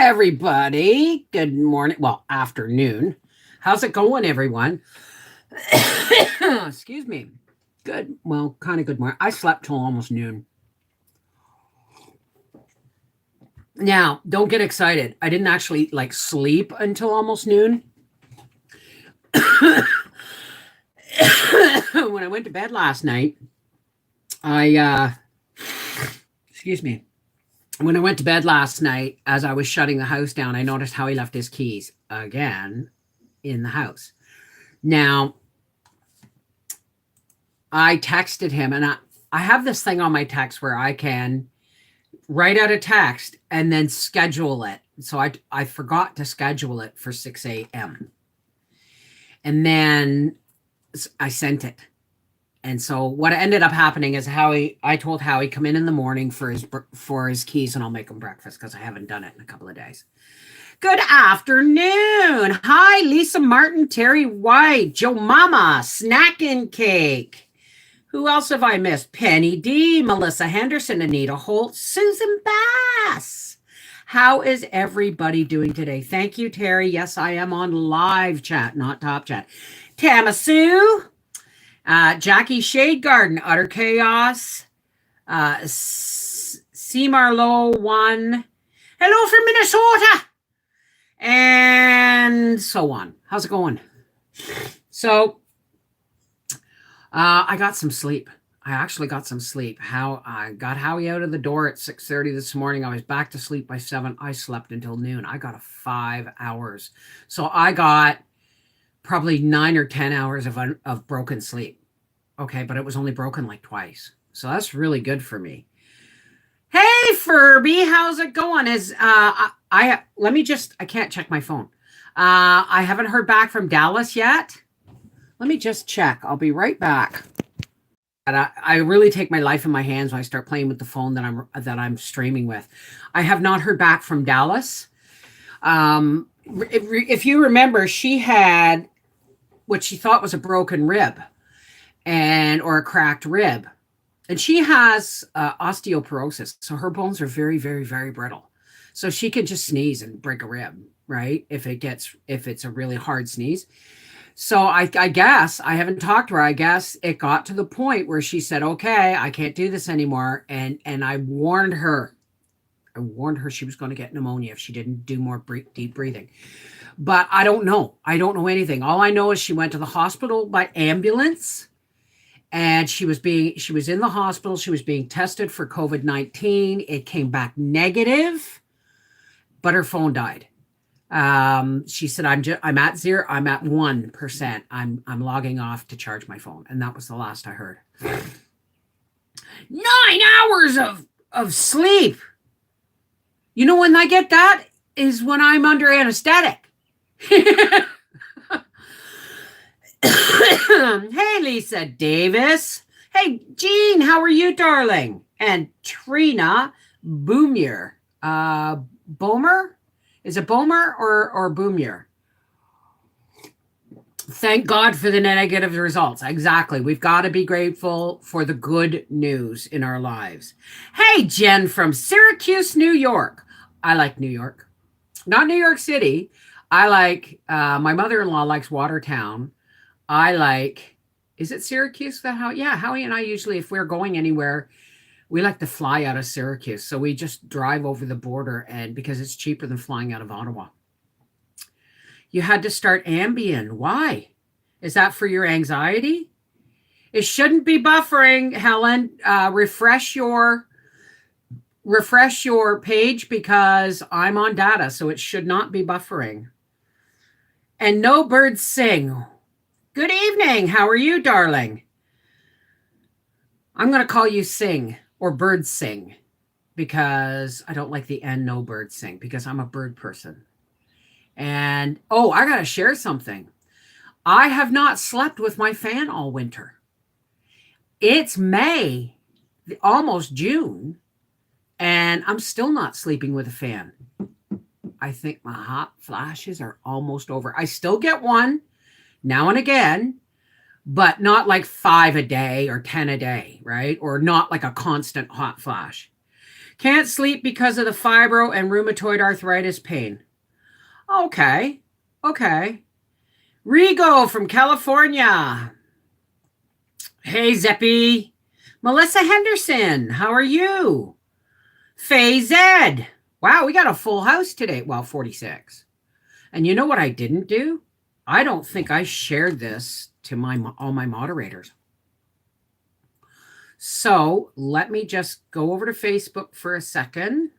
everybody. Good morning. Well, afternoon. How's it going, everyone? Excuse me. Good. Well, kind of good morning. I slept till almost noon. Now, don't get excited. I didn't actually sleep until almost noon. When I went to bed last night, I excuse me. When I went to bed last night, as I was shutting the house down, I noticed how he left his keys again in the house. Now, I texted him, and I have this thing on my text where I can write out a text and then schedule it. So I forgot to schedule it for 6 a.m. And then I sent it. And so what ended up happening is I told Howie come in the morning for his keys, and I'll make him breakfast because I haven't done it in a couple of days. Good afternoon. Hi, Lisa Martin, Terry White, Joe Mama, Snackin' Cake. Who else have I missed? Penny D, Melissa Henderson, Anita Holt, Susan Bass. How is everybody doing today? Thank you, Terry. Yes, I am on live chat, not top chat. Tamasu. Jackie Shade Garden, Utter Chaos, C. Marlowe 1, hello from Minnesota, and so on. How's it going? So, I got some sleep. I actually got some sleep. I got Howie out of the door at 6:30 this morning. I was back to sleep by 7. I slept until noon. I got 5 hours. So I got probably 9 or 10 hours of broken sleep. Okay, but it was only broken like twice. So that's really good for me. Hey, Furby, how's it going? I can't check my phone. I haven't heard back from Dallas yet. Let me just check. I'll be right back. And I really take my life in my hands when I start playing with the phone that I'm streaming with. I have not heard back from Dallas. If you remember, she had what she thought was a broken rib or a cracked rib. And she has osteoporosis. So her bones are very, very, very brittle. So she can just sneeze and break a rib, right? If it's a really hard sneeze. So I guess, I haven't talked to her. I guess it got to the point where she said, okay, I can't do this anymore. And I warned her. She was going to get pneumonia if she didn't do more deep breathing. But I don't know. I don't know anything. All I know is she went to the hospital by ambulance, and she was in the hospital. She was being tested for COVID-19. It came back negative, but her phone died. She said, I'm at 0. I'm at 1%. I'm logging off to charge my phone. And that was the last I heard. 9 hours of sleep. You know when I get that is when I'm under anesthetic. Hey, Lisa Davis. Hey, Jean, how are you, darling? And Trina Boomier. Bomer? Is it Bomer or Boomier? Thank God for the negative results. Exactly. We've got to be grateful for the good news in our lives. Hey, Jen from Syracuse, New York. I like New York. Not New York City. I like, my mother-in-law likes Watertown. Is it Syracuse? Yeah, Howie and I usually, if we're going anywhere, we like to fly out of Syracuse. So we just drive over the border, and because it's cheaper than flying out of Ottawa. You had to start Ambien. Why? Is that for your anxiety? It shouldn't be buffering, Helen. Refresh your page because I'm on data, so it should not be buffering. And no birds sing. Good evening. How are you, darling? I'm going to call you Sing or Bird Sing because I don't like the N no bird sing because I'm a bird person. And, I got to share something. I have not slept with my fan all winter. It's May, almost June, and I'm still not sleeping with a fan. I think my hot flashes are almost over. I still get one now and again, but not like 5 a day or 10 a day, right? Or not like a constant hot flash. Can't sleep because of the fibro and rheumatoid arthritis pain. Okay. Okay. Rigo from California. Hey, Zeppy. Melissa Henderson, how are you? Faye Zed. Wow, we got a full house today. Well, 46. And you know what I didn't do? I don't think I shared this to all my moderators. So let me just go over to Facebook for a second.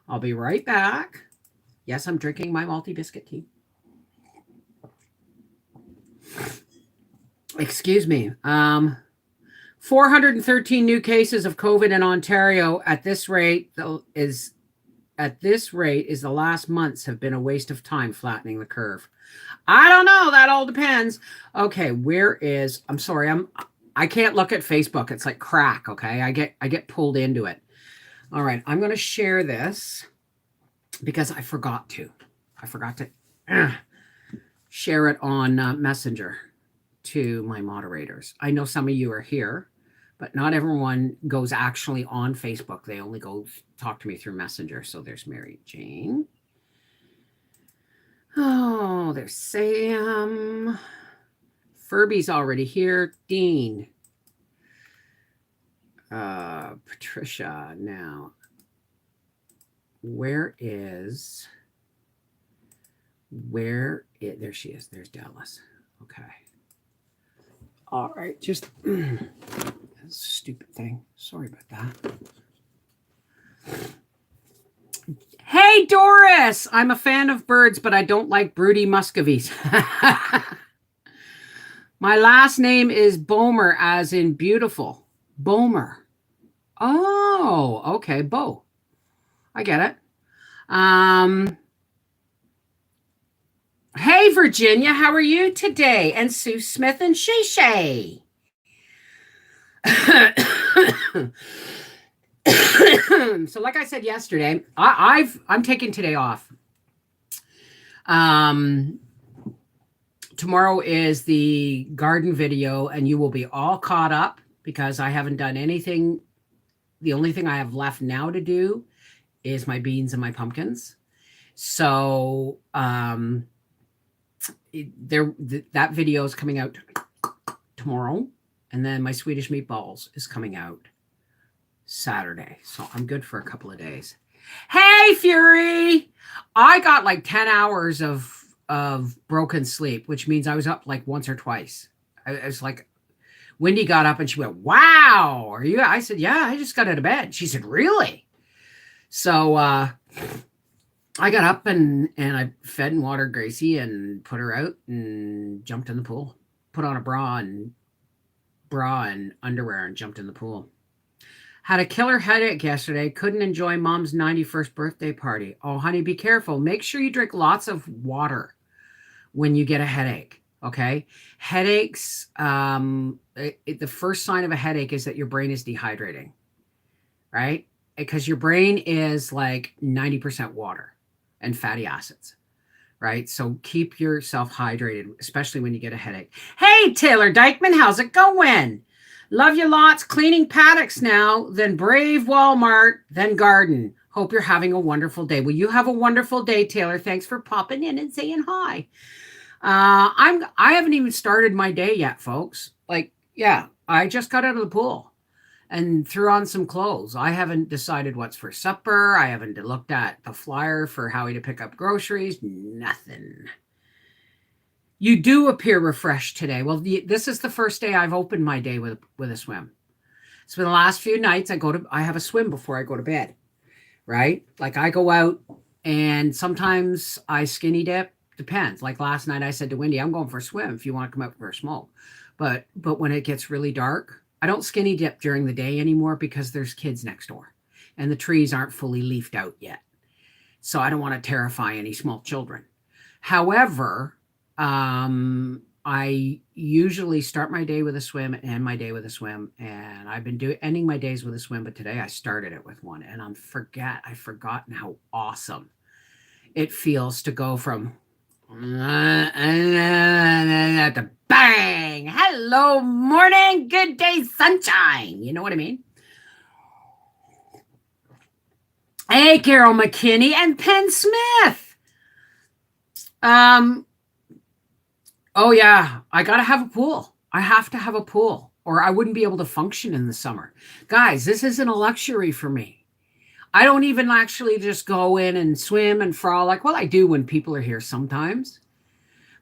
I'll be right back. Yes, I'm drinking my malty biscuit tea. Excuse me. 413 new cases of COVID in Ontario. At this rate is the last months have been a waste of time flattening the curve. I don't know. That all depends. Okay, I'm sorry. I can't look at Facebook. It's like crack. Okay, I get pulled into it. All right, I'm going to share this because I forgot to share it on Messenger to my moderators. I know some of you are here, but not everyone goes actually on Facebook. They only go talk to me through Messenger. So there's Mary Jane. Oh, there's Sam. Furby's already here. Dean. Patricia. Now, there she is. There's Dallas. Okay. All right. Just that's a stupid thing. Sorry about that. Hey, Doris. I'm a fan of birds, but I don't like broody muscovies. My last name is Bomer, as in beautiful. Bomer. Oh, okay. Bo. I get it. Hey, Virginia, how are you today? And Sue Smith and Shay Shay. So like I said yesterday, I'm taking today off. Tomorrow is the garden video, and you will be all caught up because I haven't done anything. The only thing I have left now to do is my beans and my pumpkins. So that video is coming out tomorrow, and then my Swedish meatballs is coming out Saturday. So I'm good for a couple of days. Hey, Fury! I got like 10 hours of broken sleep, which means I was up like once or twice. I was like, Wendy got up and she went, "Wow, are you?" I said, "Yeah, I just got out of bed." She said, "Really?" So I got up and I fed and watered Gracie and put her out and jumped in the pool. Put on a bra and underwear and jumped in the pool. Had a killer headache yesterday. Couldn't enjoy Mom's 91st birthday party. Oh, honey, be careful. Make sure you drink lots of water when you get a headache, okay? Headaches, the first sign of a headache is that your brain is dehydrating, right? Because your brain is like 90% water and fatty acids, right? So keep yourself hydrated, especially when you get a headache. Hey, Taylor Dykeman, how's it going? Love you lots. Cleaning paddocks now, then brave Walmart, then garden. Hope you're having a wonderful day. Well, you have a wonderful day, Taylor. Thanks for popping in and saying hi. I haven't even started my day yet, folks. Like, yeah, I just got out of the pool and threw on some clothes. I haven't decided what's for supper. I haven't looked at the flyer for Howie to pick up groceries. Nothing. You do appear refreshed today. Well, this is the first day I've opened my day with a swim. So the last few nights I have a swim before I go to bed, right? Like I go out and sometimes I skinny dip. Depends. Like last night I said to Wendy, I'm going for a swim if you want to come out for a smoke. But when it gets really dark, I don't skinny dip during the day anymore because there's kids next door and the trees aren't fully leafed out yet. So I don't want to terrify any small children. However, I usually start my day with a swim and end my day with a swim, and I've been ending my days with a swim, but today I started it with one, and I've forgotten how awesome it feels to go from to bang, hello, morning, good day, sunshine. You know what I mean? Hey, Carol McKinney and Penn Smith. Um, oh yeah, I gotta have a pool. I have to have a pool, or I wouldn't be able to function in the summer. Guys, this isn't a luxury for me. I don't even actually just go in and swim and frolic. Well, I do when people are here sometimes.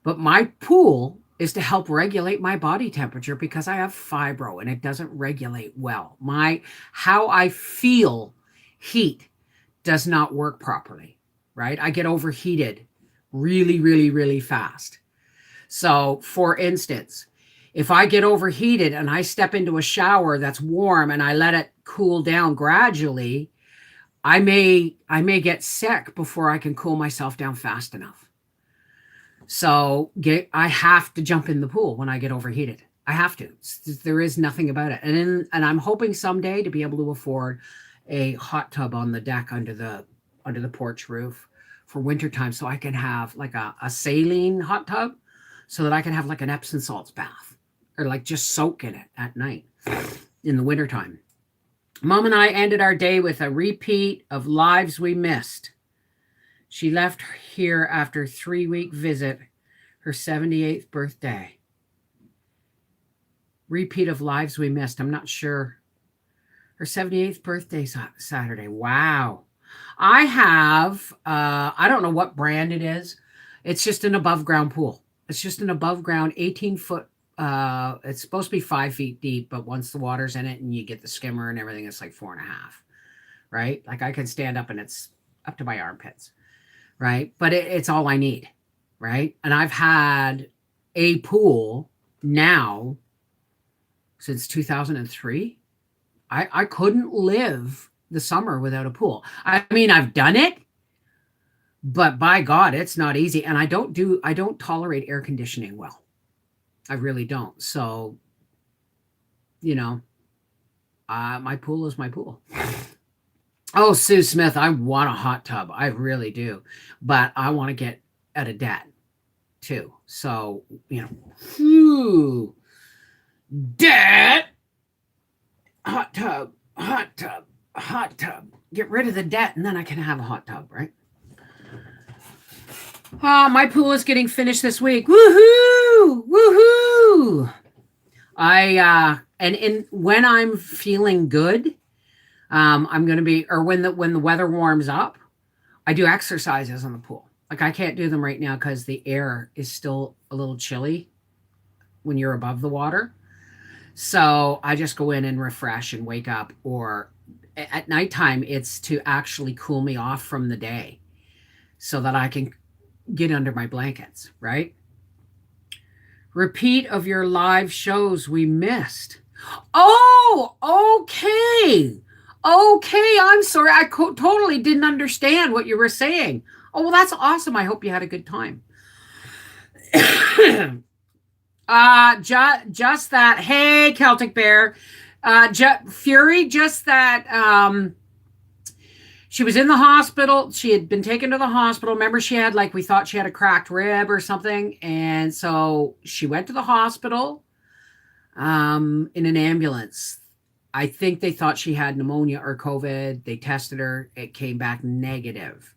But my pool is to help regulate my body temperature because I have fibro and it doesn't regulate well. My how I feel heat does not work properly, right? I get overheated really, really, really fast. So, for instance, if I get overheated and I step into a shower that's warm and I let it cool down gradually, I may get sick before I can cool myself down fast enough. So I have to jump in the pool when I get overheated. I have to. There is nothing about it. And I'm hoping someday to be able to afford a hot tub on the deck under the porch roof for wintertime so I can have like a saline hot tub so that I can have like an Epsom salts bath or like just soak in it at night in the wintertime. Mom and I ended our day with a repeat of Lives We Missed. She left here after a 3-week visit, her 78th birthday. Repeat of Lives We Missed. I'm not sure. Her 78th birthday Saturday. Wow. I have, I don't know what brand it is. It's just an above ground pool. It's just an above ground 18-foot. It's supposed to be 5 feet deep, but once the water's in it and you get the skimmer and everything, it's like 4.5, right? Like I can stand up and it's up to my armpits, right? But it's all I need, right? And I've had a pool now since 2003. I couldn't live the summer without a pool. I mean, I've done it, but by God, it's not easy. And I don't tolerate air conditioning well. I really don't. So, my pool is my pool. Oh, Sue Smith, I want a hot tub. I really do. But I want to get out of debt too. So, debt, hot tub, hot tub, hot tub. Get rid of the debt and then I can have a hot tub, right? My pool is getting finished this week. Woohoo! Woohoo! When I'm feeling good, I'm going to be, or when the weather warms up, I do exercises in the pool. Like I can't do them right now because the air is still a little chilly when you're above the water. So I just go in and refresh and wake up, or at nighttime, it's to actually cool me off from the day so that I can get under my blankets, right? Repeat of your live shows we missed. Oh, okay. Okay, I'm sorry. I totally didn't understand what you were saying. Oh, well, that's awesome. I hope you had a good time. Just that. Hey, Celtic Bear. Fury, just that she was in the hospital. She had been taken to the hospital. Remember, we thought she had a cracked rib or something. And so she went to the hospital in an ambulance. I think they thought she had pneumonia or COVID. They tested her. It came back negative.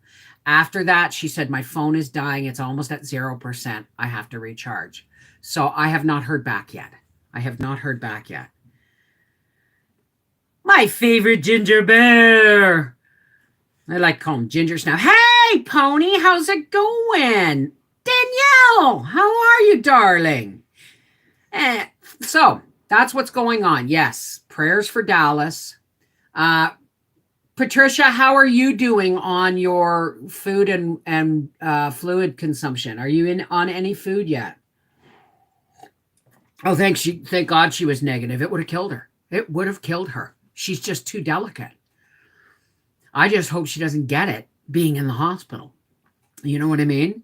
After that, she said, my phone is dying. It's almost at 0%. I have to recharge. So I have not heard back yet. My favorite ginger bear. I like to call him Gingers now. Hey, Pony, how's it going? Danielle, how are you, darling? So that's what's going on. Yes, prayers for Dallas. Patricia, how are you doing on your food and fluid consumption? Are you on any food yet? Oh, thank God she was negative. It would have killed her. It would have killed her. She's just too delicate. I just hope she doesn't get it being in the hospital. You know what I mean?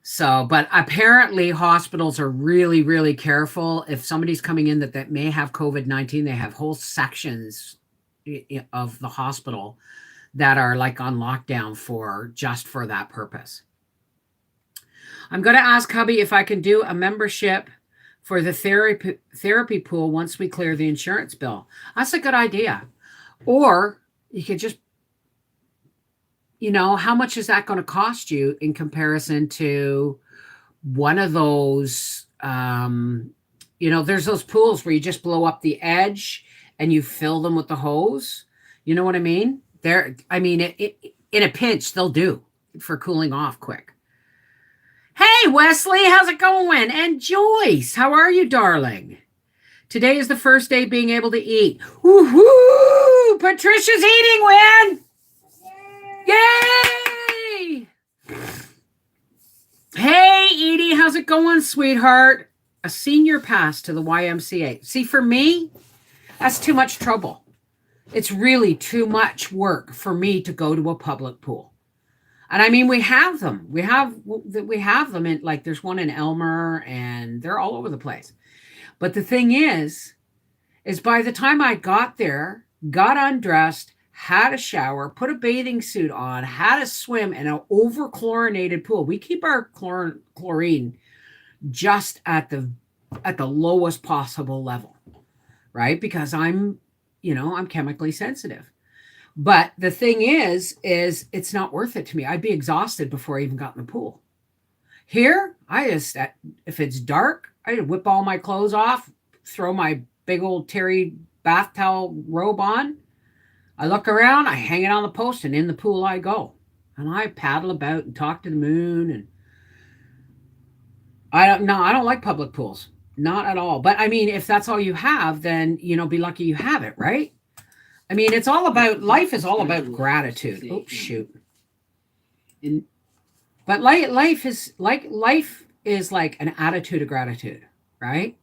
So, but apparently hospitals are really, really careful. If somebody's coming in that may have COVID-19, they have whole sections of the hospital that are like on lockdown just for that purpose. I'm going to ask hubby if I can do a membership for the therapy pool once we clear the insurance bill. That's a good idea. Or you could just how much is that going to cost you in comparison to one of those? There's those pools where you just blow up the edge and you fill them with the hose. You know what I mean? In a pinch, they'll do for cooling off quick. Hey, Wesley, how's it going? And Joyce, how are you, darling? Today is the first day being able to eat. Woohoo! Patricia's eating, Win! Yay! Hey, Edie, how's it going, sweetheart? A senior pass to the YMCA. See, for me, that's too much trouble. It's really too much work for me to go to a public pool. And I mean, we have them. We have them in, like, there's one in Elmer, and they're all over the place. But the thing is by the time I got there, got undressed, had a shower, put a bathing suit on, had a swim in an over-chlorinated pool. We keep our chlorine just at the lowest possible level, right? Because I'm chemically sensitive. But the thing is it's not worth it to me. I'd be exhausted before I even got in the pool. Here, if it's dark, I whip all my clothes off, throw my big old terry bath towel robe on. I look around, I hang it on the post, and in the pool I go. And I paddle about and talk to the moon. And I don't like public pools. Not at all. But I mean, if that's all you have, then, be lucky you have it, right? I mean, life is all about gratitude. Oh, shoot. But life is like an attitude of gratitude, right?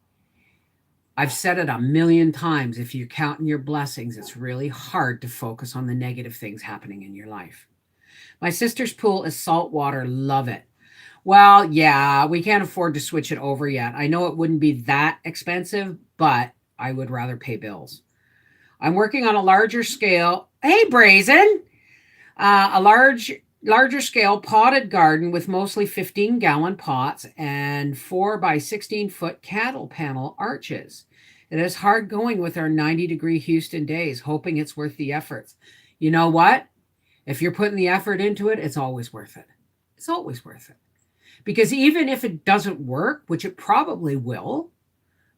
I've said it a million times. If you're counting your blessings, it's really hard to focus on the negative things happening in your life. My sister's pool is salt water. Love it. Well, yeah, we can't afford to switch it over yet. I know it wouldn't be that expensive, but I would rather pay bills. I'm working on a larger scale. Hey, Brazen! A larger scale potted garden with mostly 15-gallon pots and 4 by 16-foot cattle panel arches. It is hard going with our 90-degree Houston days, hoping it's worth the efforts. You know what? If you're putting the effort into it, it's always worth it. It's always worth it. Because even if it doesn't work, which it probably will,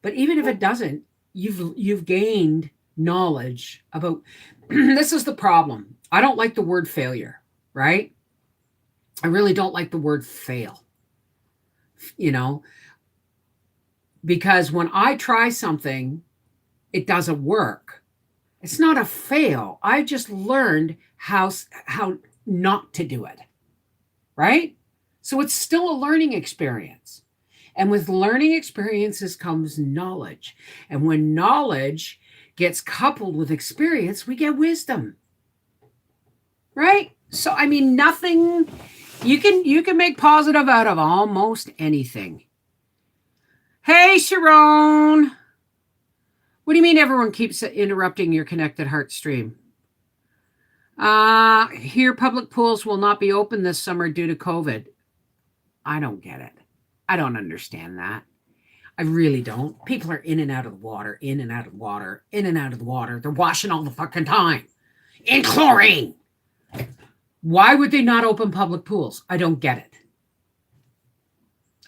but even if it doesn't, you've gained knowledge about this is the problem. I don't like the word failure, right? I really don't like the word fail. Because when I try something, it doesn't work. It's not a fail. I just learned how not to do it, right? So it's still a learning experience. And with learning experiences comes knowledge. And when knowledge gets coupled with experience, we get wisdom, right? So, I mean, nothing, you can make positive out of almost anything. Hey, Sharon. What do you mean everyone keeps interrupting your Connected Heart stream? Here, public pools will not be open this summer due to COVID. I don't get it. I don't understand that. I really don't. People are in and out of the water, in and out of the water, in and out of the water. They're washing all the fucking time in chlorine. Why would they not open public pools? I don't get it.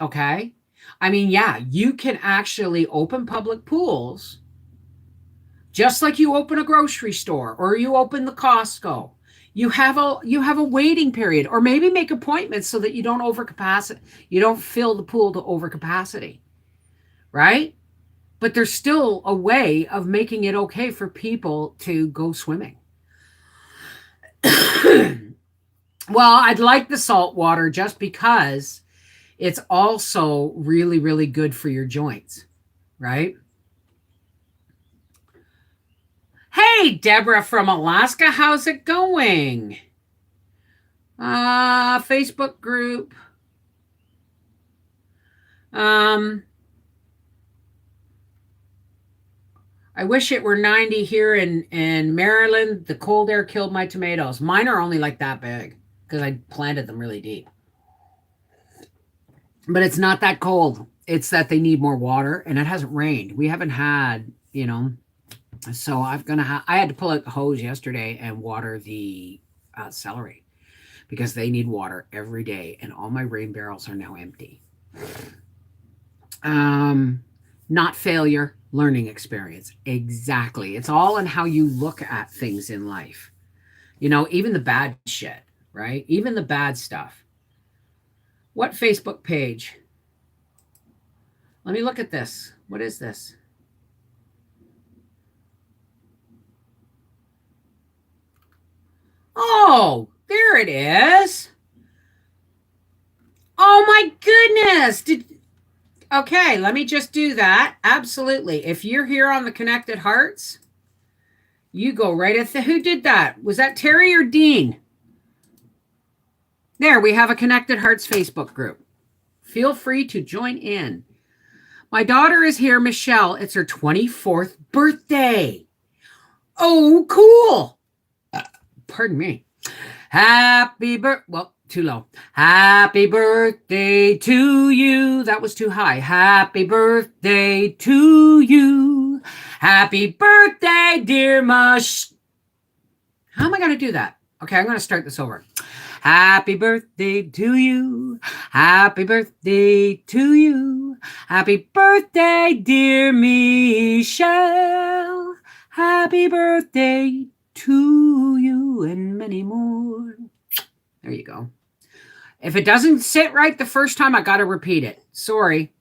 Okay? I mean, yeah, you can actually open public pools just like you open a grocery store or you open the Costco. You have a waiting period, or maybe make appointments so that you don't overcapacity. You don't fill the pool to overcapacity, right? But there's still a way of making it okay for people to go swimming. Well, I'd like the salt water just because it's also really, really good for your joints, right? Hey, Deborah from Alaska, how's it going? Facebook group. I wish it were 90 here in Maryland. The cold air killed my tomatoes. Mine are only like that big because I planted them really deep. But it's not that cold. It's that they need more water, and it hasn't rained. We haven't had, so I had to pull out the hose yesterday and water the celery. because they need water every day, and all my rain barrels are now empty. Um, Not failure, learning experience. Exactly. It's all in how you look at things in life. Even the bad shit, right? Even the bad stuff. What Facebook page? Let me look at this. What is this? Oh, there it is. Oh my goodness. Okay, let me just do that. Absolutely. If you're here on the Connected Hearts, you go right at the. Who did that? Was that Terry or Dean? There, we have a Connected Hearts Facebook group. Feel free to join in. My daughter is here, Michelle. It's her 24th birthday. Oh, cool. Pardon me. Happy birthday. Well, too low. Happy birthday to you. That was too high. Happy birthday to you. Happy birthday, dear Mush. How am I going to do that? Okay, I'm going to start this over. Happy birthday to you. Happy birthday to you. Happy birthday, dear Michelle. Happy birthday to you and many more. There you go. If it doesn't sit right the first time, I got to repeat it. Sorry.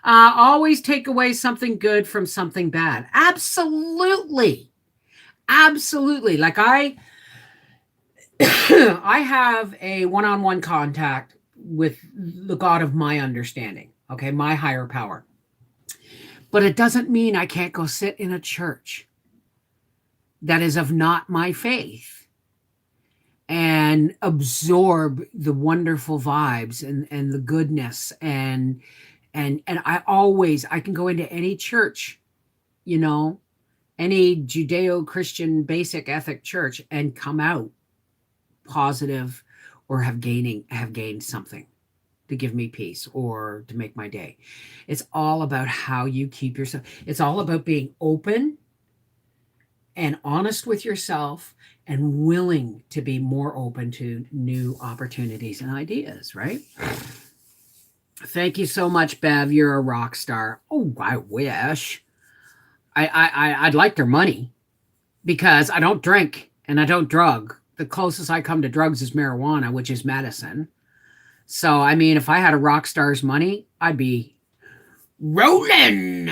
Always take away something good from something bad. Absolutely. Absolutely. Like I have a one-on-one contact with the God of my understanding, okay, my higher power. But it doesn't mean I can't go sit in a church that is of not my faith and absorb the wonderful vibes and the goodness and I can go into any church, any Judeo-Christian basic ethic church and come out positive or have gained something to give me peace or to make my day. It's all about how you keep yourself. It's all about being open and honest with yourself and willing to be more open to new opportunities and ideas, right? Thank you so much, Bev. You're a rock star. Oh, I wish. I'd like their money because I don't drink and I don't drug. The closest I come to drugs is marijuana, which is medicine. So, I mean, if I had a rock star's money, I'd be rolling.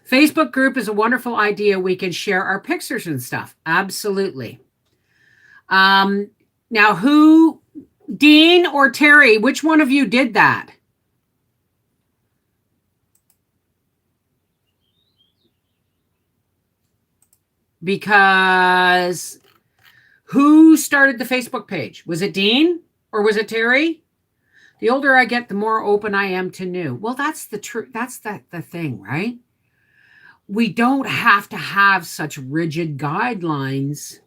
Facebook group is a wonderful idea. We can share our pictures and stuff. Absolutely. Now, who, Dean or Terry, which one of you did that? Because who started the Facebook page? Was it Dean or was it Terry? The older I get, the more open I am to new. Well, that's the truth. That's the thing, right? We don't have to have such rigid guidelines.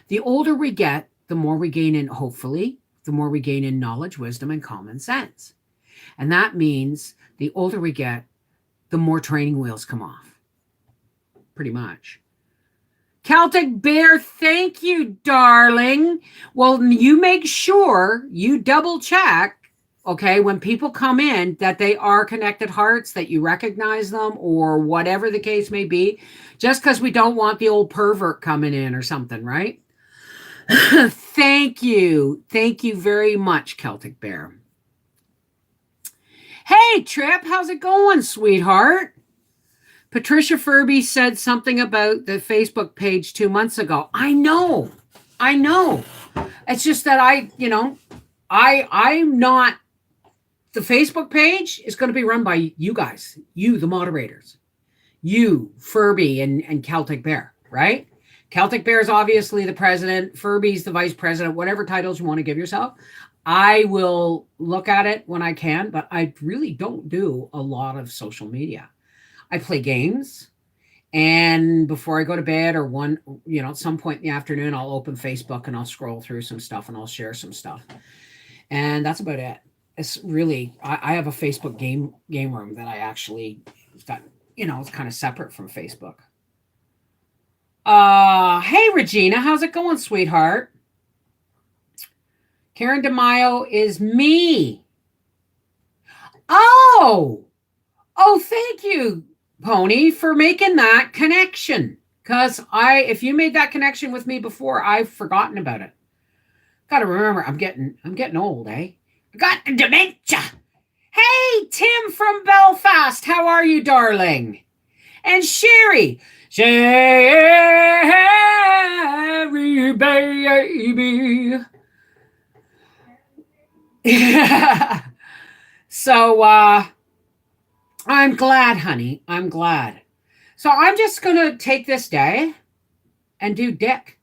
The older we get, the more we gain in, hopefully, the more we gain in knowledge, wisdom, and common sense. And that means the older we get, the more training wheels come off. Pretty much. Celtic Bear, thank you, darling. Well, you make sure you double check, okay, when people come in that they are Connected Hearts, that you recognize them or whatever the case may be, just because we don't want the old pervert coming in or something, right? Thank you. Thank you very much, Celtic Bear. Hey, Trip, how's it going, sweetheart? Patricia Furby said something about the Facebook page 2 months ago. I know. It's just that I'm not, the Facebook page is going to be run by you guys, you, the moderators, you, Furby and Celtic Bear, right? Celtic Bear is obviously the president. Furby's the vice president, whatever titles you want to give yourself. I will look at it when I can, but I really don't do a lot of social media. I play games, and before I go to bed or at some point in the afternoon, I'll open Facebook and I'll scroll through some stuff and I'll share some stuff. And that's about it. It's really, I have a Facebook game room that I actually got, it's kind of separate from Facebook. Hey, Regina, how's it going, sweetheart? Karen DeMaio is me. Oh, oh, thank you, Pony, for making that connection. Because if you made that connection with me before, I've forgotten about it. Got to remember, I'm getting old, eh? I got the dementia. Hey, Tim from Belfast, how are you, darling? And Sherry, baby. So, I'm glad, honey. I'm glad. So I'm just gonna take this day and do Dick.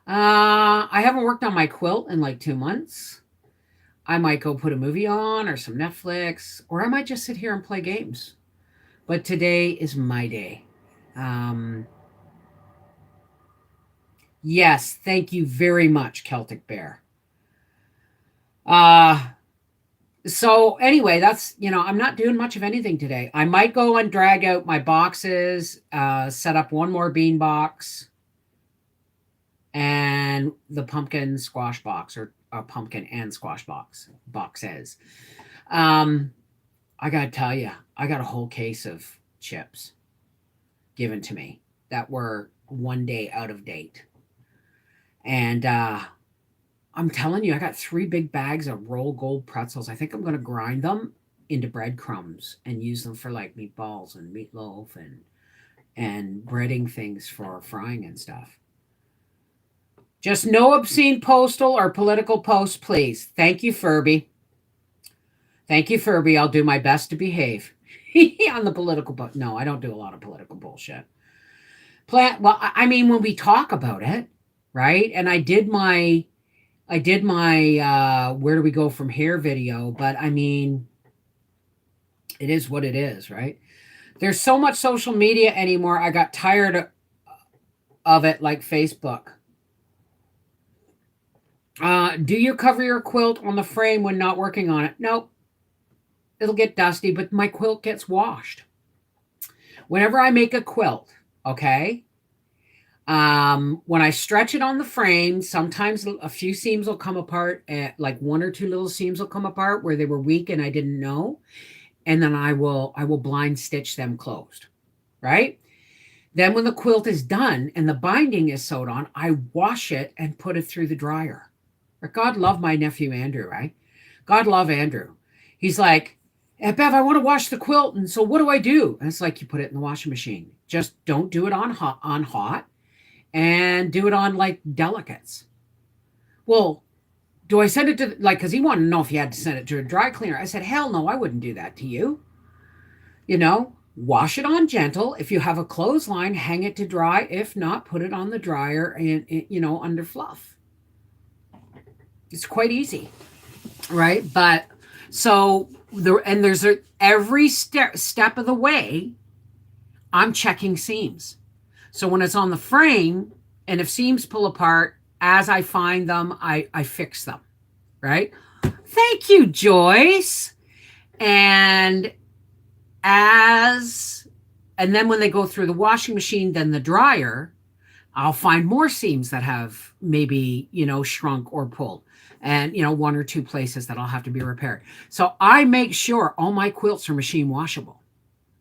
I haven't worked on my quilt in like 2 months. I might go put a movie on or some Netflix, or I might just sit here and play games. But today is my day. Um, yes, thank you very much, Celtic Bear. Uh, so anyway, I'm not doing much of anything today. I might go and drag out my boxes, set up one more bean box and the pumpkin squash box, or a pumpkin and squash boxes. Um, I gotta tell you, I got a whole case of chips given to me that were 1 day out of date. And I'm telling you, I got 3 big bags of roll gold pretzels. I think I'm going to grind them into breadcrumbs and use them for like meatballs and meatloaf and breading things for frying and stuff. Just no obscene postal or political posts, please. Thank you, Furby. Thank you, Furby. I'll do my best to behave on the political. But no, I don't do a lot of political bullshit. Well, I mean, when we talk about it, right? And I did my where do we go from here video, but I mean, it is what it is, right? There's so much social media anymore. I got tired of it, like Facebook. Do you cover your quilt on the frame when not working on it? Nope. It'll get dusty, but my quilt gets washed. Whenever I make a quilt, okay, when I stretch it on the frame, sometimes a few seams will come apart, like 1 or 2 little seams will come apart where they were weak and I didn't know. And then I will blind stitch them closed, right? Then when the quilt is done and the binding is sewed on, I wash it and put it through the dryer. God love my nephew Andrew, right? God love Andrew. He's like, hey, Bev, I want to wash the quilt. And so what do I do? And it's like, you put it in the washing machine. Just don't do it on hot and do it on like delicates. Well, do I send it to, like, because he wanted to know if he had to send it to a dry cleaner. I said, hell no, I wouldn't do that to you. Wash it on gentle. If you have a clothesline, hang it to dry. If not, put it on the dryer and, under fluff. It's quite easy, right? But so there's every step of the way, I'm checking seams. So when it's on the frame, and if seams pull apart, as I find them, I fix them, right? Thank you, Joyce. And then when they go through the washing machine, then the dryer, I'll find more seams that have maybe, shrunk or pulled, and, 1 or 2 places that I'll have to be repaired. So I make sure all my quilts are machine washable,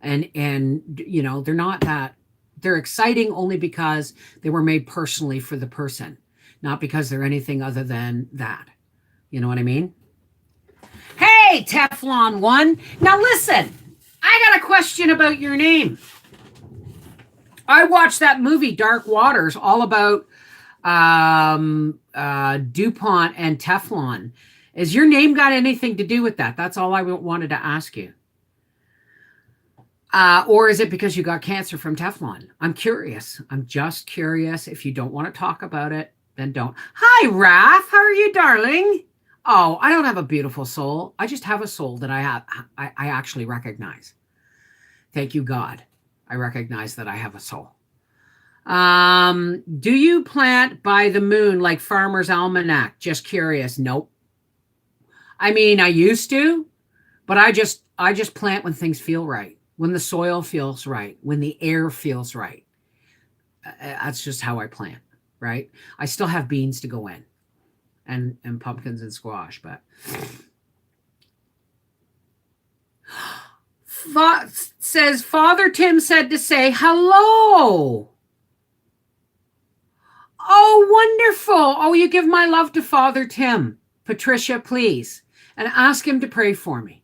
and they're not that. They're exciting only because they were made personally for the person, not because they're anything other than that. You know what I mean? Hey, Teflon One. Now listen, I got a question about your name. I watched that movie Dark Waters, all about DuPont and Teflon. Is your name got anything to do with that? That's all I wanted to ask you. Or is it because you got cancer from Teflon? I'm curious. I'm just curious. If you don't want to talk about it, then don't. Hi, Raph. How are you, darling? Oh, I don't have a beautiful soul. I just have a soul that I actually recognize. Thank you, God. I recognize that I have a soul. Do you plant by the moon like Farmer's Almanac? Just curious. Nope. I mean, I used to, but I just plant when things feel right. When the soil feels right, when the air feels right. That's just how I plant, right? I still have beans to go in. and pumpkins and squash. But says Father Tim said to say hello. Oh, wonderful. Oh, you give my love to Father Tim. Patricia, please. And ask him to pray for me,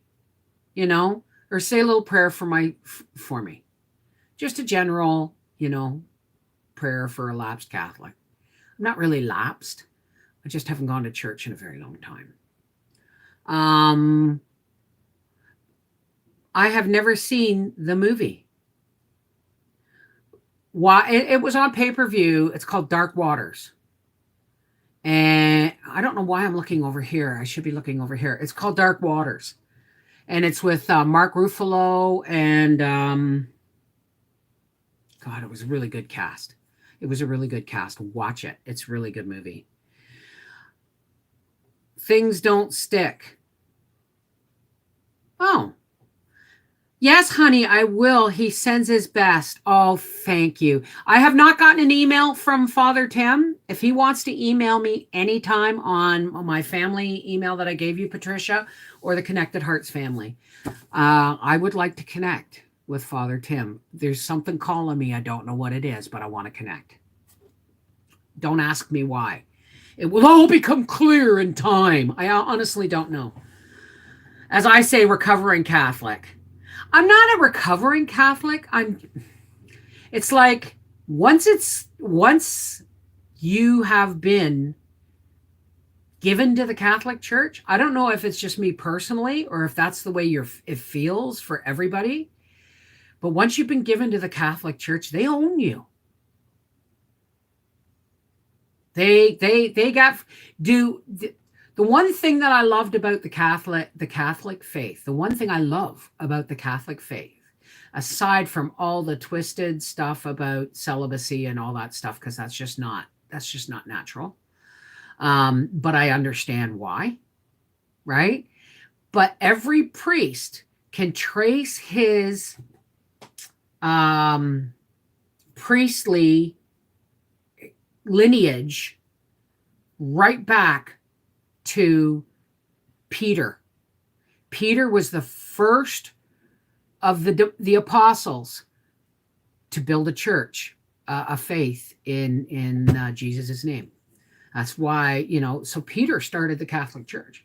or say a little prayer for me. Just a general, prayer for a lapsed Catholic. I'm not really lapsed. I just haven't gone to church in a very long time. I have never seen the movie. Why? It was on pay-per-view. It's called Dark Waters. And I don't know why I'm looking over here. I should be looking over here. It's called Dark Waters. And it's with Mark Ruffalo and God, it was a really good cast. It was a really good cast. Watch it. It's a really good movie. Things don't stick. Oh. Yes, honey, I will. He sends his best. Oh, thank you. I have not gotten an email from Father Tim. If he wants to email me anytime on my family email that I gave you, Patricia, or the Connected Hearts family, I would like to connect with Father Tim. There's something calling me. I don't know what it is, but I want to connect. Don't ask me why. It will all become clear in time. I honestly don't know. As I say, recovering Catholic. I'm not a recovering Catholic. It's like once you have been given to the Catholic Church, I don't know if it's just me personally or if that's the way it feels for everybody. But once you've been given to the Catholic Church, they own you. The one thing that I loved about the Catholic faith, the one thing I love about the Catholic faith, aside from all the twisted stuff about celibacy and all that stuff, because that's just not natural. But I understand why, right? But every priest can trace his priestly lineage right back to Peter. Peter was the first of the apostles to build a church, a faith in Jesus' name. That's why, so Peter started the Catholic Church.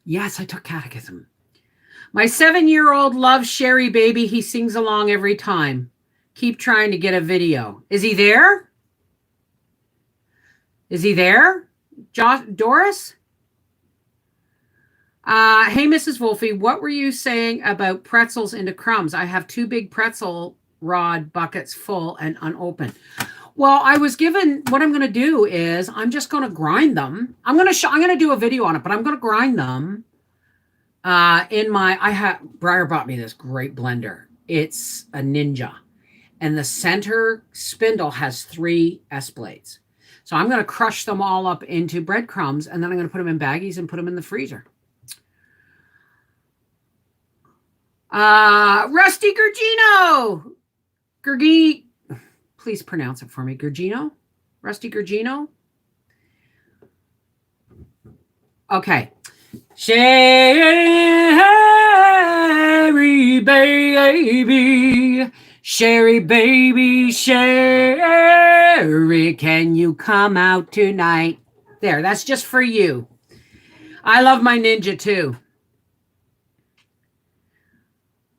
Yes, I took catechism. My 7-year-old loves Sherry Baby. He sings along every time. Keep trying to get a video. Is he there? Is he there? Doris? Hey, Mrs. Wolfie, what were you saying about pretzels into crumbs? I have 2 big pretzel rod buckets full and unopened. Well, I was given, what I'm going to do is I'm just going to grind them. I'm going to do a video on it, but I'm going to grind them Briar bought me this great blender. It's a Ninja. And the center spindle has 3 S blades. So I'm going to crush them all up into breadcrumbs, and then I'm going to put them in baggies and put them in the freezer. Rusty Gurgino. Please pronounce it for me. Gurgino? Rusty Gurgino? Okay. Sherry baby. Sherry baby, Sherry, can you come out tonight? There, that's just for you. I love my Ninja too.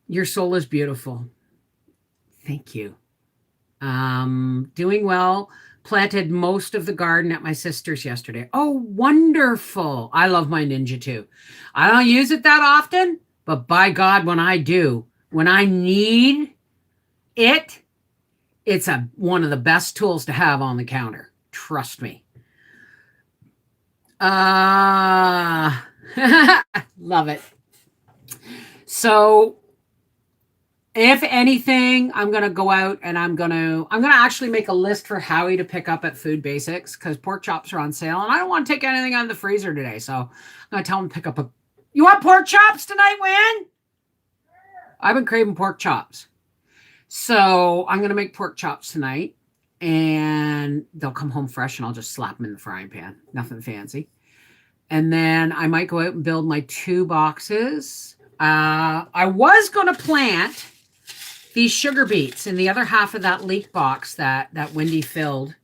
Your soul is beautiful. Thank you. Doing well. Planted most of the garden at my sister's yesterday. Oh, wonderful. I love my Ninja too. I don't use it that often, but by God, when I do, when I need it's one of the best tools to have on the counter. Trust me. Love it. So if anything, I'm going to go out and I'm going to actually make a list for Howie to pick up at Food Basics because pork chops are on sale and I don't want to take anything out of the freezer today. So I'm going to tell him to pick up you want pork chops tonight, Win? I've been craving pork chops. So I'm going to make pork chops tonight. and they'll come home fresh and I'll just slap them in the frying pan. Nothing fancy. And then I might go out and build my 2 boxes. I was going to plant these sugar beets in the other half of that leek box that Wendy filled.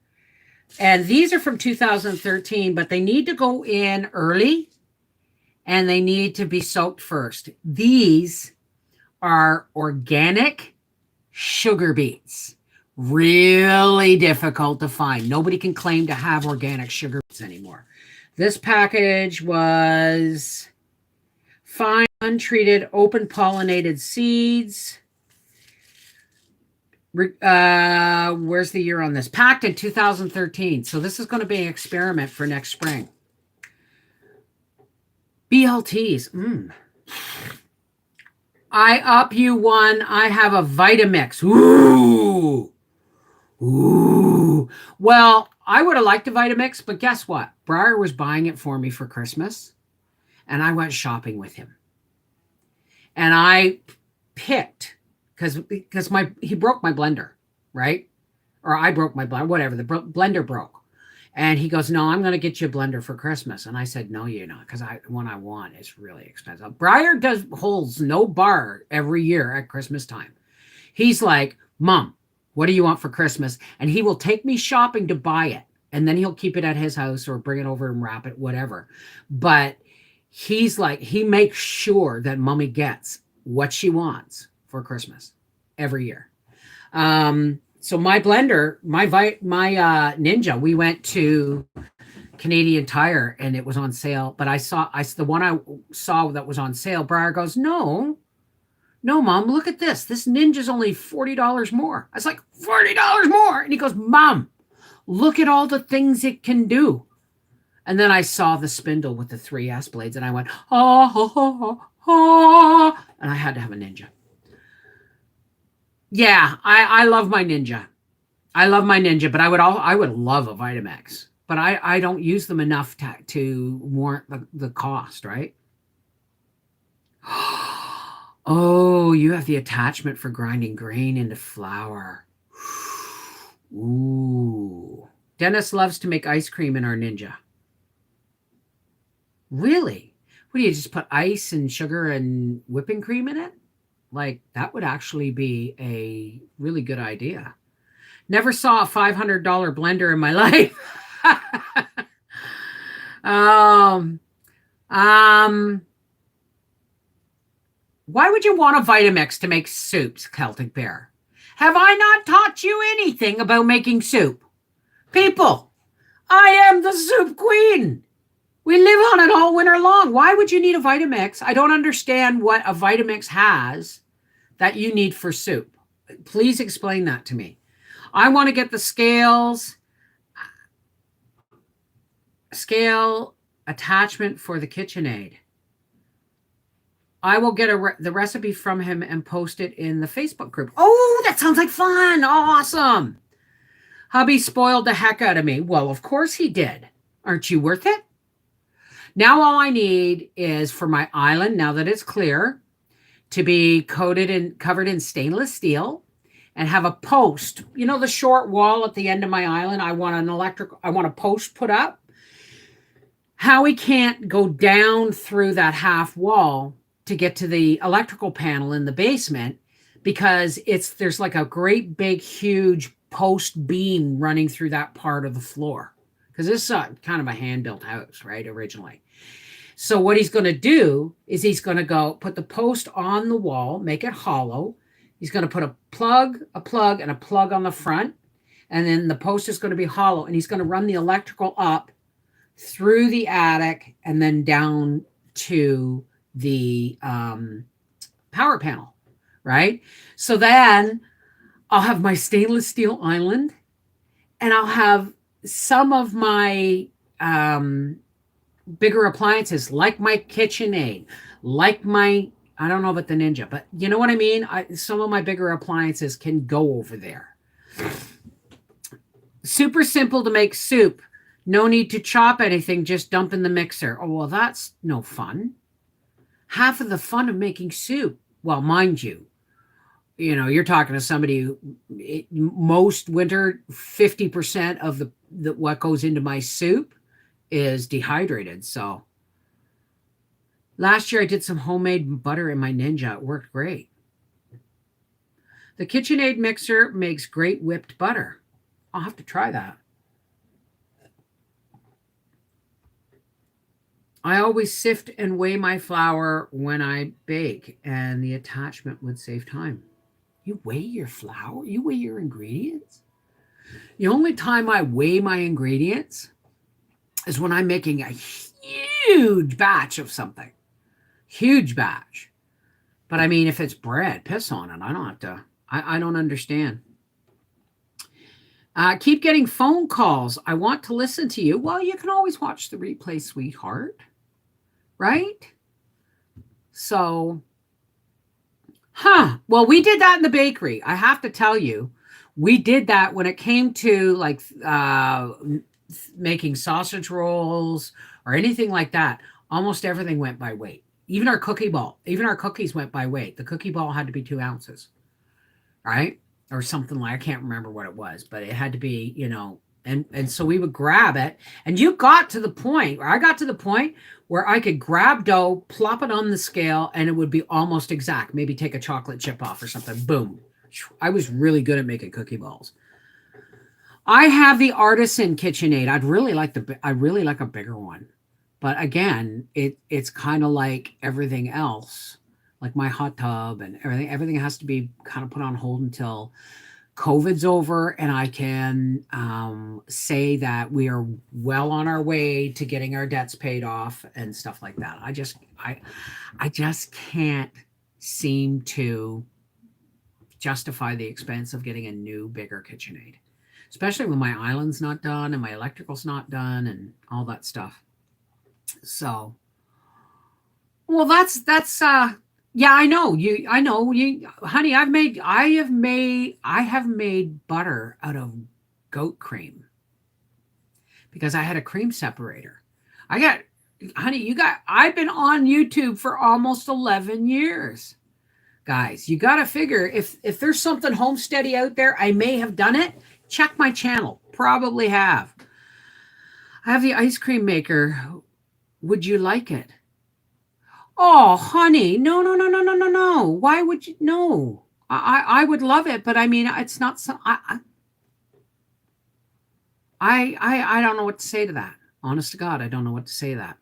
And these are from 2013, but they need to go in early and they need to be soaked first. These are organic sugar beets. Really difficult to find. Nobody can claim to have organic sugar beets anymore. This package was fine, untreated, open pollinated seeds. Where's the year on this? Packed in 2013. So this is going to be an experiment for next spring. BLTs. I up you one. I have a Vitamix. Ooh. Well, I would have liked a Vitamix, but guess what? Briar was buying it for me for Christmas, and I went shopping with him. And I picked, because he broke my blender, right? Or I broke my blender, whatever. The blender broke. And he goes, no, I'm going to get you a blender for Christmas. And I said, no, you're not, because the one I want is really expensive. Briar holds no bar every year at Christmas time. He's like, Mom, what do you want for Christmas? And he will take me shopping to buy it. And then he'll keep it at his house or bring it over and wrap it, whatever. But he's like, he makes sure that Mommy gets what she wants for Christmas every year. So my blender, my Ninja, we went to Canadian Tire and it was on sale. But the one I saw that was on sale, Briar goes, no, Mom, look at this. This Ninja's only $40 more. I was like, $40 more? And he goes, Mom, look at all the things it can do. And then I saw the spindle with the 3S blades and I went, and I had to have a Ninja. Yeah, I love my Ninja. I love my Ninja, but I would love a Vitamix. But I don't use them enough to warrant the cost, right? Oh, you have the attachment for grinding grain into flour. Ooh. Dennis loves to make ice cream in our Ninja. Really? What do you just put ice and sugar and whipping cream in it? Like, that would actually be a really good idea. Never saw a $500 blender in my life. Why would you want a Vitamix to make soups, Celtic Bear? Have I not taught you anything about making soup? People, I am the soup queen. We live on it all winter long. Why would you need a Vitamix? I don't understand what a Vitamix has that you need for soup. Please explain that to me. I want to get the scale attachment for the KitchenAid. I will get the recipe from him and post it in the Facebook group. Oh, that sounds like fun. Awesome. Hubby spoiled the heck out of me. Well, of course he did. Aren't you worth it? Now all I need is for my island, now that it's clear, to be covered in stainless steel and have a post. You know the short wall at the end of my island? I want a post put up. Howie can't go down through that half wall to get to the electrical panel in the basement because there's like a great big huge post beam running through that part of the floor. Because this is kind of a hand-built house, right, originally. So what he's going to do is he's going to go put the post on the wall, make it hollow. He's going to put a plug, and a plug on the front. And then the post is going to be hollow. And he's going to run the electrical up through the attic and then down to the power panel, right? So then I'll have my stainless steel island and I'll have some of my bigger appliances, like my KitchenAid, like my, I don't know about the Ninja, but you know what I mean? Some of my bigger appliances can go over there. Super simple to make soup. No need to chop anything, just dump in the mixer. Oh, well, that's no fun. Half of the fun of making soup, well, mind you, You're talking to somebody who most winter 50% of the what goes into my soup is dehydrated. So last year I did some homemade butter in my Ninja. It worked great. The KitchenAid mixer makes great whipped butter. I'll have to try that. I always sift and weigh my flour when I bake, and the attachment would save time. You weigh your flour? You weigh your ingredients? The only time I weigh my ingredients is when I'm making a huge batch of something. Huge batch. But I mean, if it's bread, piss on it. I don't have to. I don't understand. Keep getting phone calls. I want to listen to you. Well, you can always watch the replay, sweetheart. Right? So, well, we did that in the bakery. I have to tell you, we did that when it came to like making sausage rolls or anything like that. Almost everything went by weight. Even our cookie ball, even our cookies went by weight. The cookie ball had to be 2 ounces, right? Or something like, I can't remember what it was, but it had to be, and so we would grab it. And you got to the point, or I got to the point where I could grab dough, plop it on the scale, and it would be almost exact. Maybe take a chocolate chip off or something. Boom. I was really good at making cookie balls. I have the Artisan KitchenAid. I really like a bigger one. But again, it's kind of like everything else, like my hot tub and everything. Everything has to be kind of put on hold until COVID's over, and I can say that we are well on our way to getting our debts paid off and stuff like that. I just can't seem to justify the expense of getting a new, bigger KitchenAid, especially when my island's not done and my electrical's not done and all that stuff. So, well, that's yeah, I know you, honey. I have made butter out of goat cream because I had a cream separator. I got, honey, I've been on YouTube for almost 11 years. Guys, you got to figure if there's something homesteady out there, I may have done it. Check my channel. Probably have. I have the ice cream maker. Would you like it? Oh, honey, no, no, no, no, no, no, no. Why would you? No, I would love it, but I mean, it's not so. I don't know what to say to that. Honest to God, I don't know what to say to that.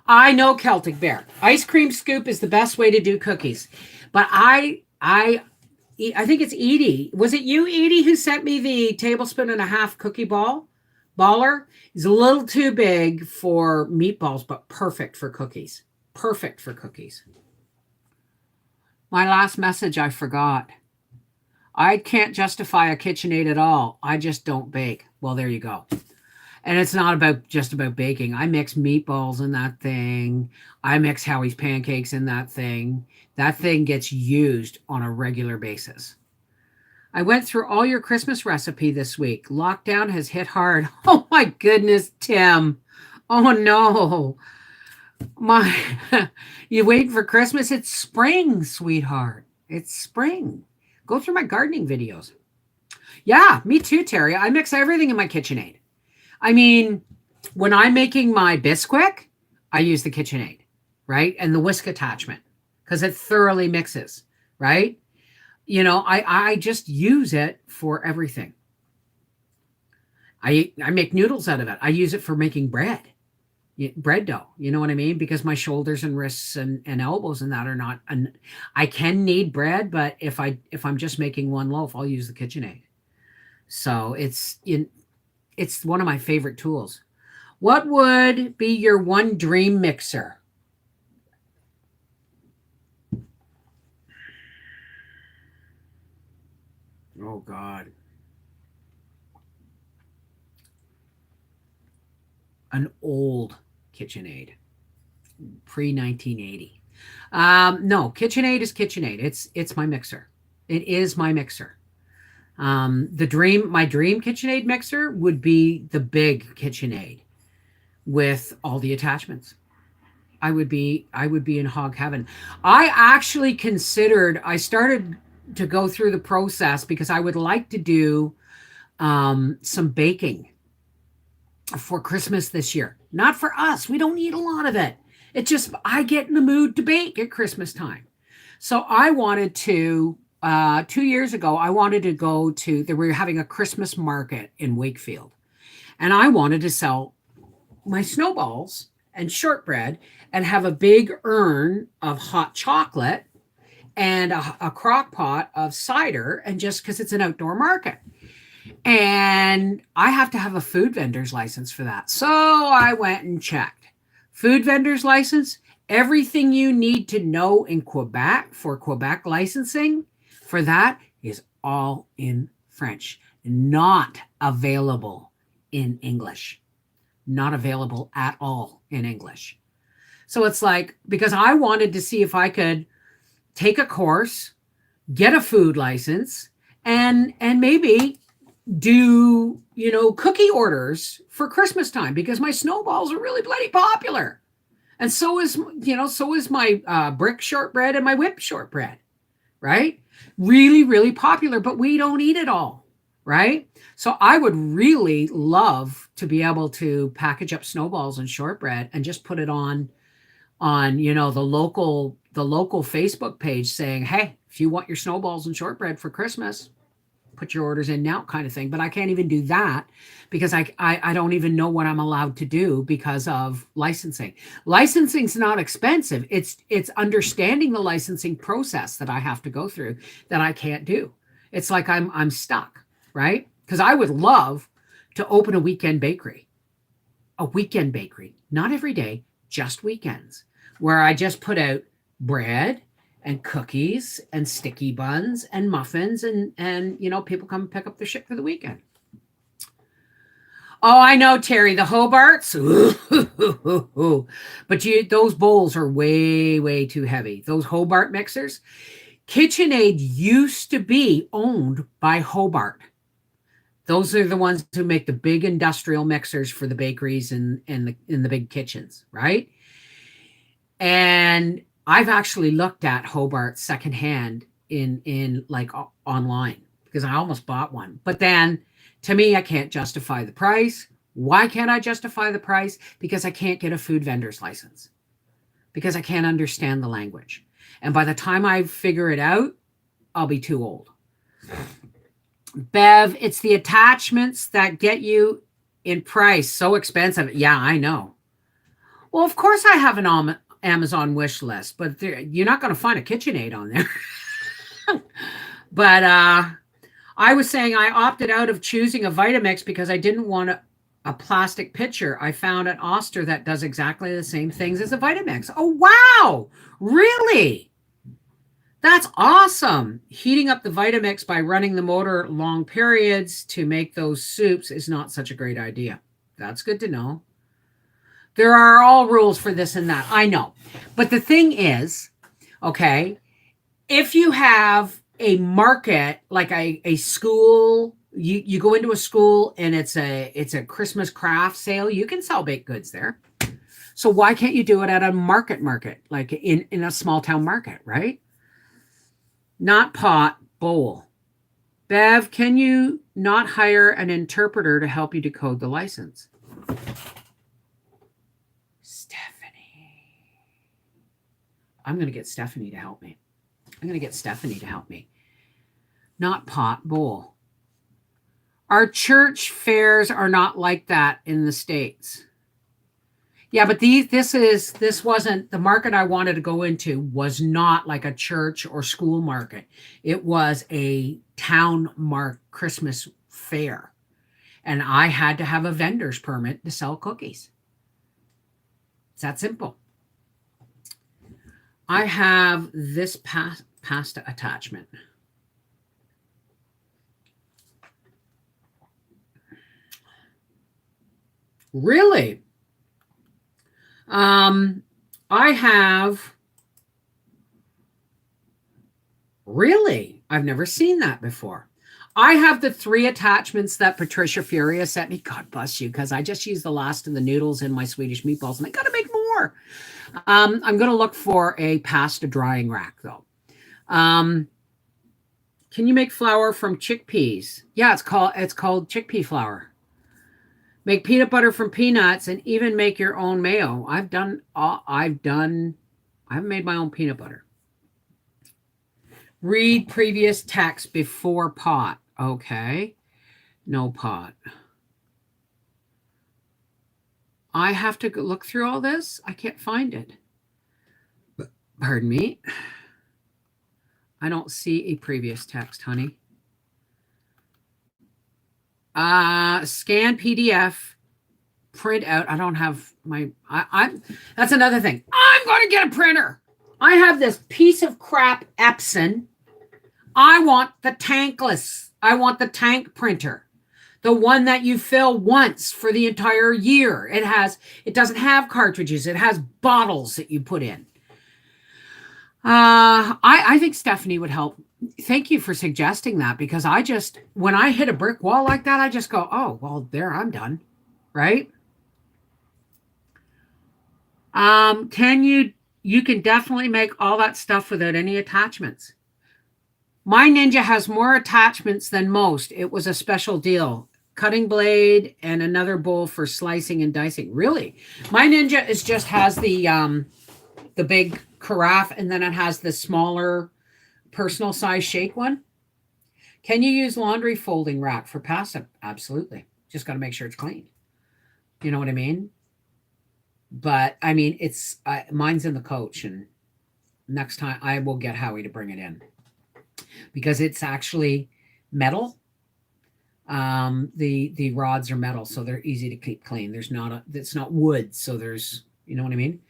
I know Celtic Bear. Ice cream scoop is the best way to do cookies, but I think it's Edie. Was it you, Edie, who sent me the tablespoon and a half cookie baller? It's a little too big for meatballs, but perfect for cookies. Perfect for cookies. My last message I forgot. I can't justify a KitchenAid at all. I just don't bake. Well, there you go. And it's not about just about baking. I mix meatballs in that thing. I mix Howie's pancakes in that thing. That thing gets used on a regular basis. I went through all your Christmas recipe this week. Lockdown has hit hard. Oh my goodness, Tim. Oh no. My you wait for Christmas? It's spring, sweetheart. It's spring. Go through my gardening videos. Yeah, me too, Terry. I mix everything in my KitchenAid. I mean, when I'm making my Bisquick, I use the KitchenAid, right? And the whisk attachment because it thoroughly mixes, right? I just use it for everything. I make noodles out of it. I use it for making bread dough. You know what I mean? Because my shoulders and wrists and elbows and that are not. And I can knead bread, but if I'm just making one loaf, I'll use the KitchenAid. So it's one of my favorite tools. What would be your one dream mixer? Oh God. An old KitchenAid, pre 1980. No, KitchenAid is KitchenAid. It's my mixer. It is my mixer. My dream KitchenAid mixer would be the big KitchenAid with all the attachments. I would be in hog heaven. I actually considered. I started to go through the process because I would like to do some baking for Christmas this year. Not for us. We don't eat a lot of it. It just, I get in the mood to bake at Christmas time. So I wanted to, 2 years ago, I wanted to go to, they were having a Christmas market in Wakefield. And I wanted to sell my snowballs and shortbread and have a big urn of hot chocolate and a crock pot of cider, and just because it's an outdoor market. And I have to have a food vendor's license for that. So I went and checked. Food vendor's license, everything you need to know in Quebec for Quebec licensing for that is all in French, not available in English, not available at all in English. So it's like, because I wanted to see if I could take a course, get a food license, and maybe do, cookie orders for Christmas time, because my snowballs are really bloody popular. And so is my brick shortbread and my whipped shortbread, right? Really, really popular, but we don't eat it all, right? So I would really love to be able to package up snowballs and shortbread and just put it on the local Facebook page saying, hey, if you want your snowballs and shortbread for Christmas, put your orders in now, kind of thing. But I can't even do that because I don't even know what I'm allowed to do because of licensing. Licensing's not expensive. It's understanding the licensing process that I have to go through that I can't do. It's like I'm stuck, right? Because I would love to open a weekend bakery, not every day, just weekends, where I just put out bread and cookies and sticky buns and muffins, and people come pick up their shit for the weekend. Oh, I know, Terry, the Hobarts. But those bowls are way, way too heavy. Those Hobart mixers. KitchenAid used to be owned by Hobart. Those are the ones who make the big industrial mixers for the bakeries and in the big kitchens, right? And I've actually looked at Hobart secondhand in like online, because I almost bought one. But then to me, I can't justify the price. Why can't I justify the price? Because I can't get a food vendor's license, because I can't understand the language. And by the time I figure it out, I'll be too old. Bev, it's the attachments that get you in price. So expensive. Yeah, I know. Well, of course I have an Amazon wish list, but you're not going to find a KitchenAid on there. But I was saying I opted out of choosing a Vitamix because I didn't want a plastic pitcher. I found an Oster that does exactly the same things as a Vitamix. Oh, wow. Really? That's awesome. Heating up the Vitamix by running the motor long periods to make those soups is not such a great idea. That's good to know. There are all rules for this and that. I know. But the thing is, okay, if you have a market, like a school, you go into a school and it's a Christmas craft sale, you can sell baked goods there. So why can't you do it at a market, like in a small town market, right? Not pot, bowl. Bev, can you not hire an interpreter to help you decode the license? Stephanie. I'm going to get Stephanie to help me. Not pot, bowl. Our church fairs are not like that in the States. Yeah, but this wasn't the market I wanted to go into, was not like a church or school market. It was a town Christmas fair. And I had to have a vendor's permit to sell cookies. It's that simple. I have this pasta attachment. Really? I have. Really? I've never seen that before. I have the 3 attachments that Patricia Furia sent me. God bless you, because I just used the last of the noodles in my Swedish meatballs, and I got to make more. I'm going to look for a pasta drying rack, though. Can you make flour from chickpeas? Yeah, it's called chickpea flour. Make peanut butter from peanuts and even make your own mayo. I haven't made my own peanut butter. Read previous text before pot. Okay. No pot. I have to look through all this. I can't find it. Pardon me. I don't see a previous text, honey. Scan PDF, print out. I don't have my. That's another thing. I'm going to get a printer. I have this piece of crap Epson. I want the tankless. I want the tank printer, the one that you fill once for the entire year. It doesn't have cartridges. It has bottles that you put in. I think Stephanie would help. Thank you for suggesting that, because when I hit a brick wall like that, I just go, oh, well, there, I'm done. Right? You can definitely make all that stuff without any attachments. My Ninja has more attachments than most. It was a special deal. Cutting blade and another bowl for slicing and dicing. Really? My Ninja has the big carafe, and then it has the smaller personal size shake one. Can you use laundry folding rack for pasta? Absolutely. Just got to make sure it's clean. You know what I mean? But I mean, mine's in the coach, and next time I will get Howie to bring it in, because it's actually metal. The rods are metal, so they're easy to keep clean. It's not wood, so you know what I mean?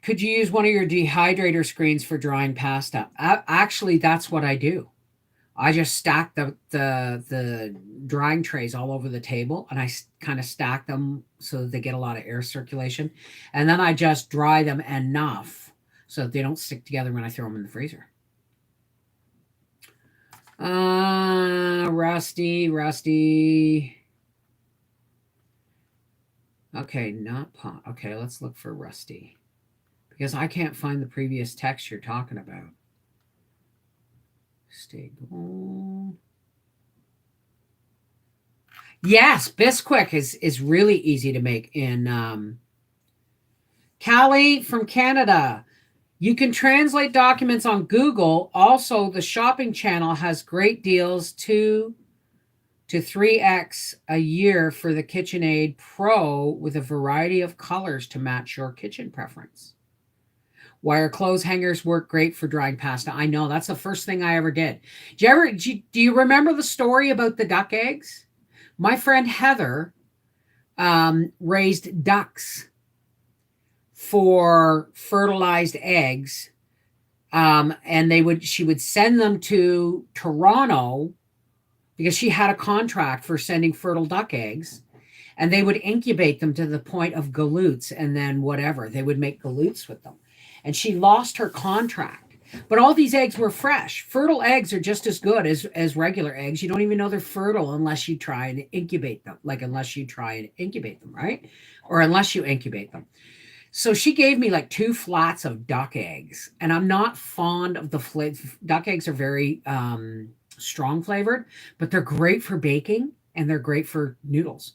Could you use one of your dehydrator screens for drying pasta? Actually, that's what I do. I just stack the drying trays all over the table, and I kind of stack them so that they get a lot of air circulation. And then I just dry them enough so that they don't stick together when I throw them in the freezer. Rusty. Okay, not pot. Okay, let's look for Rusty, because I can't find the previous text you're talking about. Stay gold. Yes, Bisquick is really easy to make in Callie from Canada. You can translate documents on Google. Also, the shopping channel has great deals 2 to 3x a year for the KitchenAid Pro with a variety of colors to match your kitchen preference. Wire clothes hangers work great for drying pasta. I know, that's the first thing I ever did. Do you remember the story about the duck eggs? My friend Heather raised ducks for fertilized eggs, and she would send them to Toronto because she had a contract for sending fertile duck eggs, and they would incubate them to the point of galoots, and then whatever, they would make galoots with them. And she lost her contract. But all these eggs were fresh. Fertile eggs are just as good as regular eggs. You don't even know they're fertile unless you try and incubate them. Right? Or unless you incubate them. So she gave me like 2 flats of duck eggs. And I'm not fond of the flavor. Duck eggs are very strong flavored, but they're great for baking, and they're great for noodles.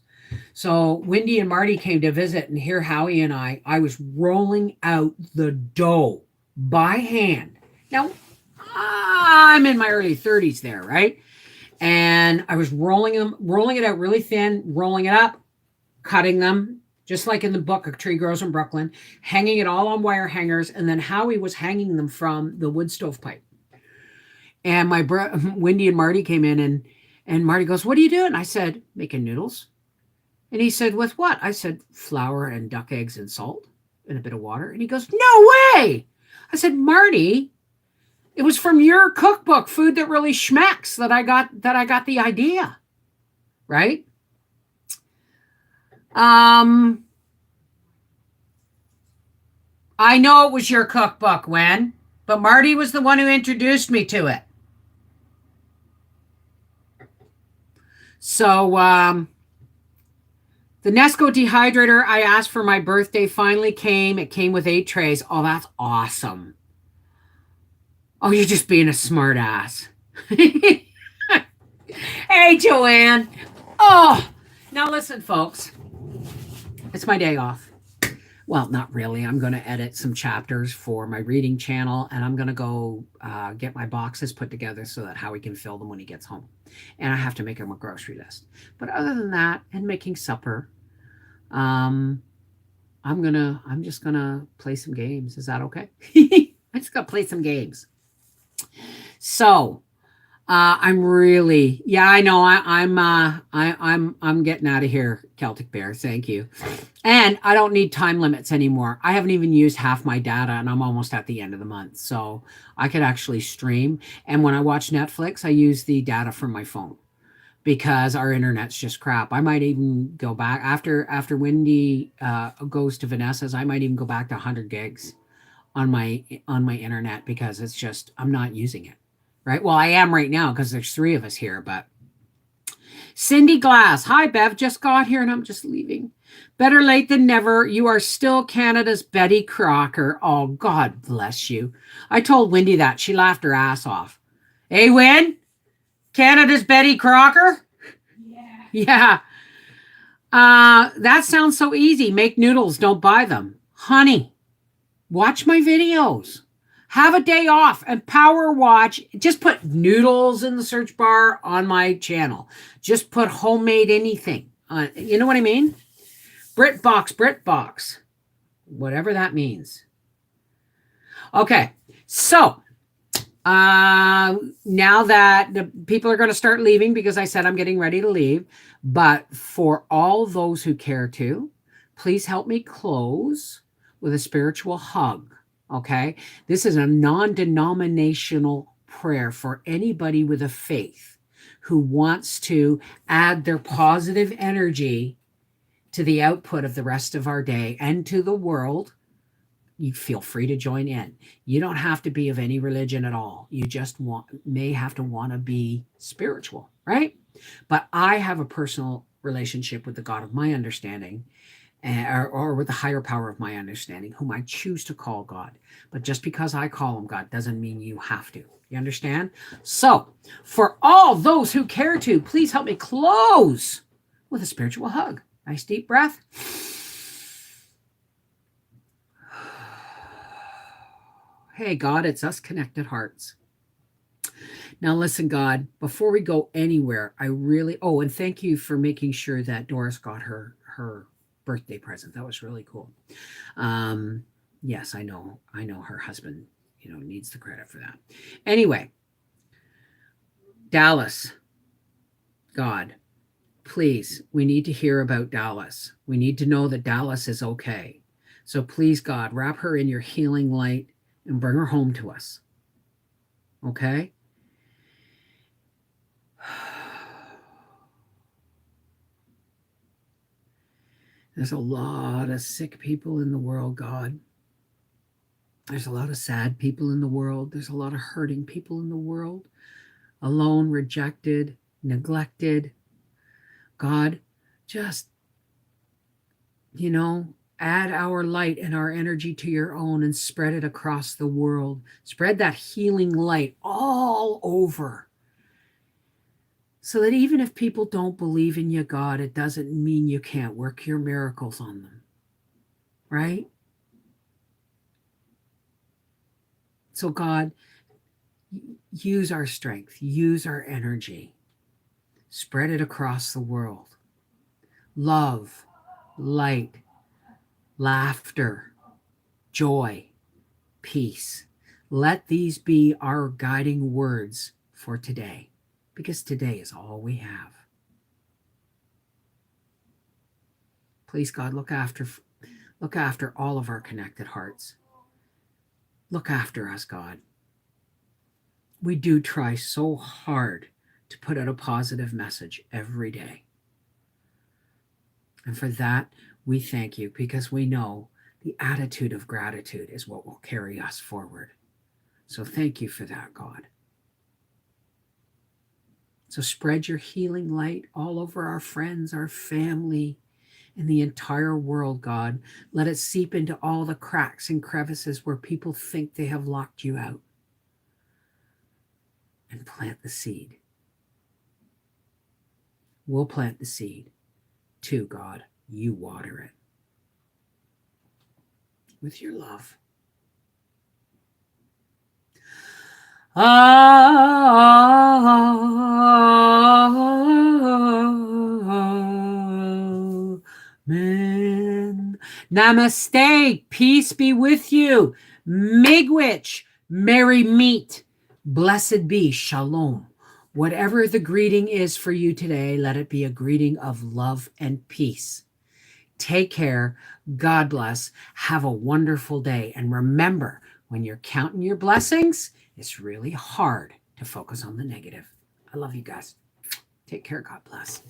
So Wendy and Marty came to visit, and here Howie and I was rolling out the dough by hand. Now, I'm in my early 30s there, right? And I was rolling it out really thin, rolling it up, cutting them, just like in the book, A Tree Grows in Brooklyn, hanging it all on wire hangers, and then Howie was hanging them from the wood stove pipe. And Wendy and Marty came in, and Marty goes, "What are you doing?" I said, "Making noodles." And he said, "With what?" I said, "Flour and duck eggs and salt and a bit of water." And he goes, "No way." I said, "Marty, it was from your cookbook, Food That Really Schmecks, that I got the idea." Right? I know it was your cookbook, Wen, but Marty was the one who introduced me to it. So, the Nesco dehydrator I asked for my birthday finally came. It came with 8 trays. Oh, that's awesome. Oh, you're just being a smart ass. Hey, Joanne. Oh, now listen, folks. It's my day off. Well, not really. I'm going to edit some chapters for my reading channel, and I'm going to go get my boxes put together so that Howie can fill them when he gets home. And I have to make him a grocery list. But other than that, and making supper, um, I'm just gonna play some games. Is that okay? I just gotta play some games. So I'm really, yeah, I know. I'm getting out of here, Celtic Bear. Thank you. And I don't need time limits anymore. I haven't even used half my data, and I'm almost at the end of the month, so I could actually stream. And when I watch Netflix, I use the data from my phone because our internet's just crap. I might even go back after Wendy goes to Vanessa's. I might even go back to 100 gigs on my internet because it's just I'm not using it. Right. Well, I am right now because there's three of us here. But Cindy Glass, hi Bev, just got here and I'm just leaving. Better late than never. You are still Canada's Betty Crocker. Oh, God bless you. I told Wendy that. She laughed her ass off. Hey, Win, Canada's Betty Crocker. Yeah. That sounds so easy. Make noodles, don't buy them. Honey, watch my videos. Have a day off and power watch. Just put noodles in the search bar on my channel. Just put homemade anything. You know what I mean? BritBox, whatever that means. Okay, so now that the people are going to start leaving because I said I'm getting ready to leave, but for all those who care to, please help me close with a spiritual hug. Okay, this is a non-denominational prayer for anybody with a faith who wants to add their positive energy to the output of the rest of our day and to the world. You feel free to join in. You don't have to be of any religion at all. You just may have to want to be spiritual, right? But I have a personal relationship with the God of my understanding, or with the higher power of my understanding, whom I choose to call God. But just because I call him God doesn't mean you have to. You understand? So, for all those who care to, please help me close with a spiritual hug. Nice deep breath. Hey, God, it's us connected hearts. Now, listen, God, before we go anywhere, I really, oh, and thank you for making sure that Doris got her birthday present. That was really cool. Yes, I know her husband, needs the credit for that. Anyway, Dallas, God, please, we need to hear about Dallas. We need to know that Dallas is okay. So please, God, wrap her in your healing light and bring her home to us. Okay? There's a lot of sick people in the world, God. There's a lot of sad people in the world. There's a lot of hurting people in the world. Alone, rejected, neglected. God, just, add our light and our energy to your own and spread it across the world. Spread that healing light all over. So that even if people don't believe in you, God, it doesn't mean you can't work your miracles on them. Right? So, God, use our strength, use our energy, spread it across the world. Love, light, laughter, joy, peace. Let these be our guiding words for today, because today is all we have. Please, God, look after all of our connected hearts. Look after us, God. We do try so hard to put out a positive message every day. And for that, we thank you, because we know the attitude of gratitude is what will carry us forward. So thank you for that, God. So spread your healing light all over our friends, our family, and the entire world, God. Let it seep into all the cracks and crevices where people think they have locked you out. and plant the seed. We'll plant the seed too, God. You water it with your love. Amen. Namaste. Peace be with you. Miigwech. Merry meet. Blessed be. Shalom. Whatever the greeting is for you today, let it be a greeting of love and peace. Take care. God bless. Have a wonderful day. And remember, when you're counting your blessings, it's really hard to focus on the negative. I love you guys. Take care. God bless.